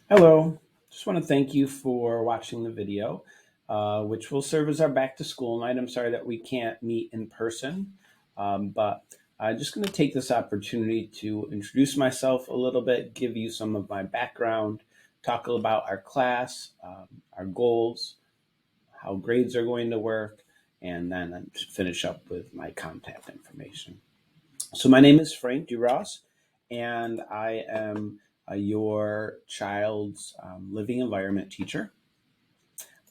Hello, just want to thank you for watching the video, which will serve as our back to school night. I'm sorry that we can't meet in person, but I'm just going to take this opportunity to introduce myself a little bit, give you some of my background, talk about our class, our goals, how grades are going to work, and then finish up with my contact information. So my name is Frank DuRoss, and I am your child's living environment teacher.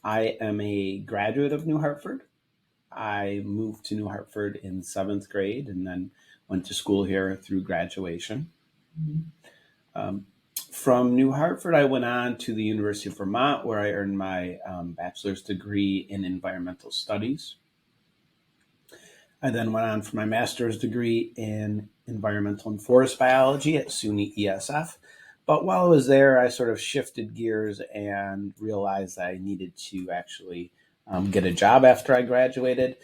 I am a graduate of New Hartford. I moved to New Hartford in seventh grade and then went to school here through graduation. Um, from New Hartford, I went on to the University of Vermont, where I earned my bachelor's degree in environmental studies. I then went on for my master's degree in environmental and forest biology at SUNY ESF. But while I was there, I sort of shifted gears and realized that I needed to actually get a job after I graduated.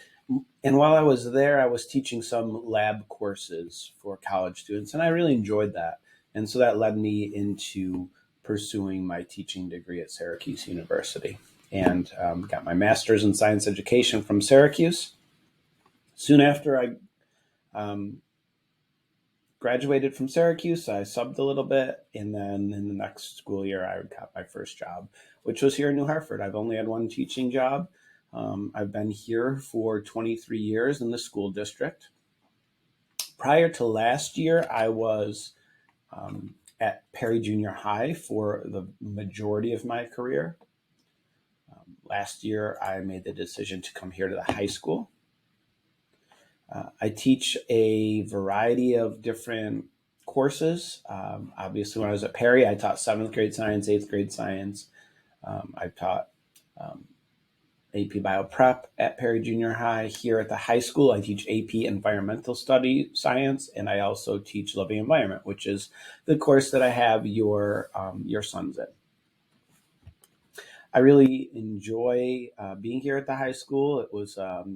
And while I was there, I was teaching some lab courses for college students, and I really enjoyed that. And so that led me into pursuing my teaching degree at Syracuse University and got my master's in science education from Syracuse. Soon after I um, graduated from Syracuse, I subbed a little bit, and then in the next school year, I got my first job, which was here in New Hartford. I've only had one teaching job. I've been here for 23 years in the school district. Prior to last year, I was at Perry Junior High for the majority of my career. Last year, I made the decision to come here to the high school. I teach a variety of different courses. Obviously, when I was at Perry, I taught seventh grade science, eighth grade science. I've taught um, AP Bio Prep at Perry Junior High. Here at the high school, I teach AP Environmental Study Science, and I also teach Living Environment, which is the course that I have your sons in. I really enjoy being here at the high school. It was a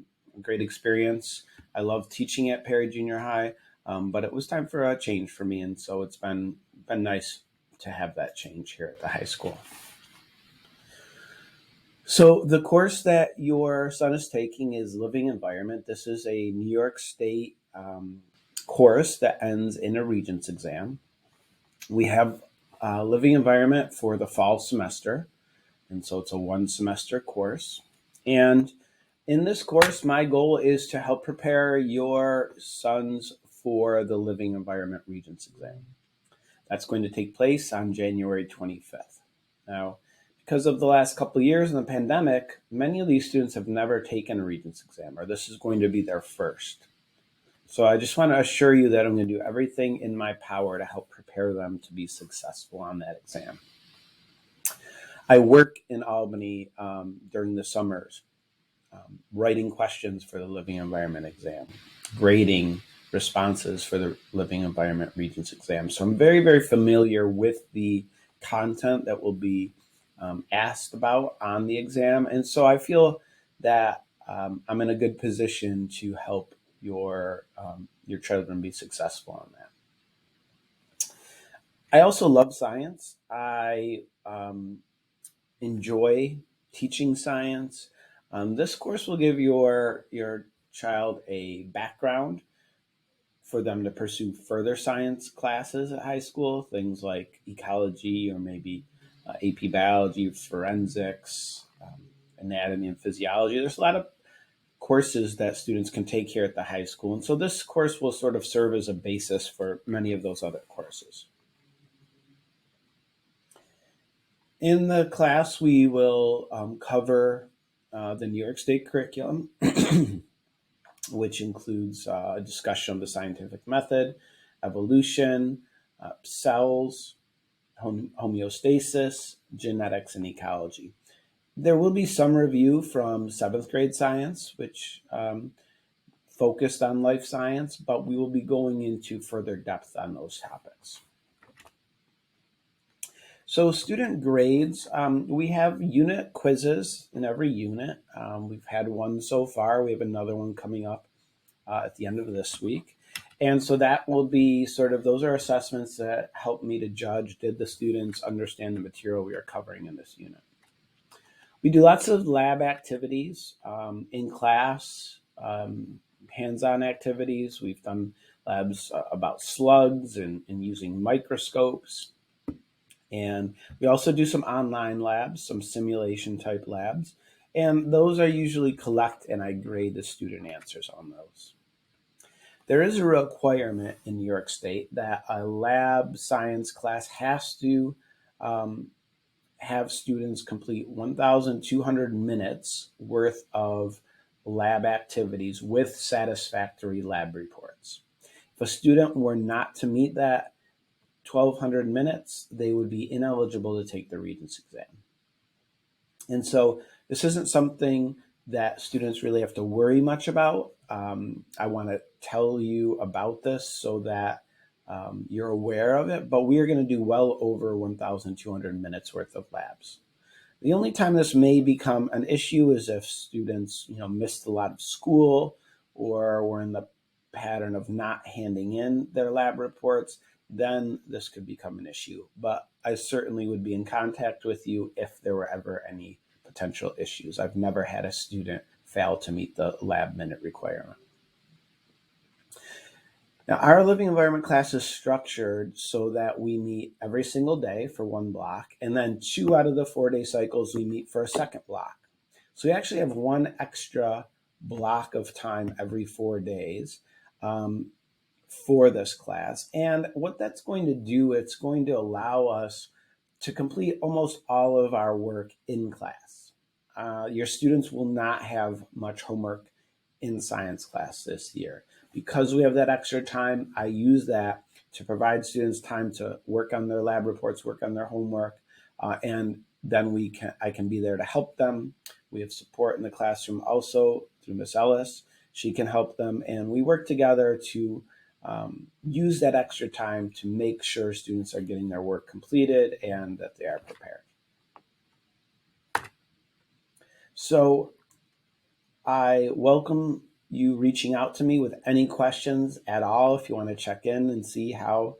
great experience. I love teaching at Perry Junior High, but it was time for a change for me, and so it's been nice to have that change here at the high school. So the course that your son is taking is Living Environment. This is a New York State course that ends in a Regents exam. We have Living Environment for the fall semester, and so it's a one semester course. And in this course, my goal is to help prepare your sons for the Living Environment Regents exam. That's going to take place on January 25th. Now, because of the last couple of years in the pandemic, many of these students have never taken a Regents exam, or this is going to be their first. So I just want to assure you that I'm going to do everything in my power to help prepare them to be successful on that exam. I work in Albany during the summers, writing questions for the Living Environment exam, grading responses for the Living Environment Regents exam. So I'm very, very familiar with the content that will be asked about on the exam. And so I feel that I'm in a good position to help your children be successful on that. I also love science. I enjoy teaching science. This course will give your child a background for them to pursue further science classes at high school, things like ecology or maybe AP biology, forensics, anatomy and physiology. There's a lot of courses that students can take here at the high school. And so this course will sort of serve as a basis for many of those other courses. In the class, we will cover the New York State curriculum, which includes a discussion of the scientific method, evolution, cells, homeostasis, genetics, and ecology. There will be some review from seventh grade science, which focused on life science, but we will be going into further depth on those topics. So student grades, we have unit quizzes in every unit. We've had one so far. We have another one coming up at the end of this week. And so that will be sort of, those are assessments that help me to judge, did the students understand the material we are covering in this unit? We do lots of lab activities in class, hands-on activities. We've done labs about slugs and using microscopes. And we also do some online labs, some simulation type labs. And those I usually collect and I grade the student answers on those. There is a requirement in New York State that a lab science class has to um, have students complete 1,200 minutes worth of lab activities with satisfactory lab reports. If a student were not to meet that 1,200 minutes, they would be ineligible to take the Regents exam. And so this isn't something that students really have to worry much about. I want to tell you about this so that you're aware of it, but we are going to do well over 1,200 minutes worth of labs. The only time this may become an issue is if students, missed a lot of school or were in the pattern of not handing in their lab reports. Then this could become an issue. But I certainly would be in contact with you if there were ever any potential issues. I've never had a student fail to meet the lab minute requirement. Now, our living environment class is structured so that we meet every single day for one block, and then 2 out of the 4-day cycles we meet for a second block. So we actually have one extra block of time every 4 days for this class. And what that's going to do, it's going to allow us to complete almost all of our work in class. Your students will not have much homework in science class this year. Because we have that extra time, I use that to provide students time to work on their lab reports, work on their homework, and then I can be there to help them. We have support in the classroom also through Miss Ellis. She can help them, and we work together to use that extra time to make sure students are getting their work completed and that they are prepared. So I welcome you reaching out to me with any questions at all. If you want to check in and see how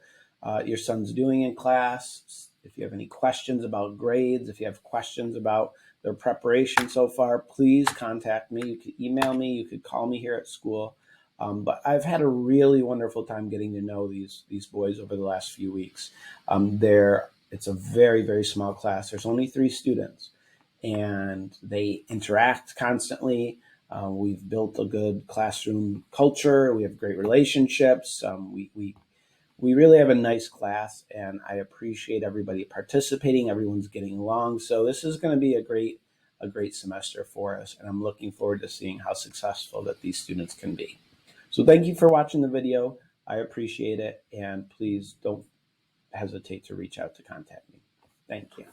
your son's doing in class, if you have any questions about grades, if you have questions about their preparation so far, please contact me. You could email me, you could call me here at school. But I've had a really wonderful time getting to know these boys over the last few weeks. It's a very, very small class. There's only 3 students, and they interact constantly. We've built a good classroom culture. We have great relationships. We really have a nice class, and I appreciate everybody participating. Everyone's getting along. So this is going to be a great semester for us, and I'm looking forward to seeing how successful that these students can be. So thank you for watching the video. I appreciate it, and please don't hesitate to reach out to contact me. Thank you.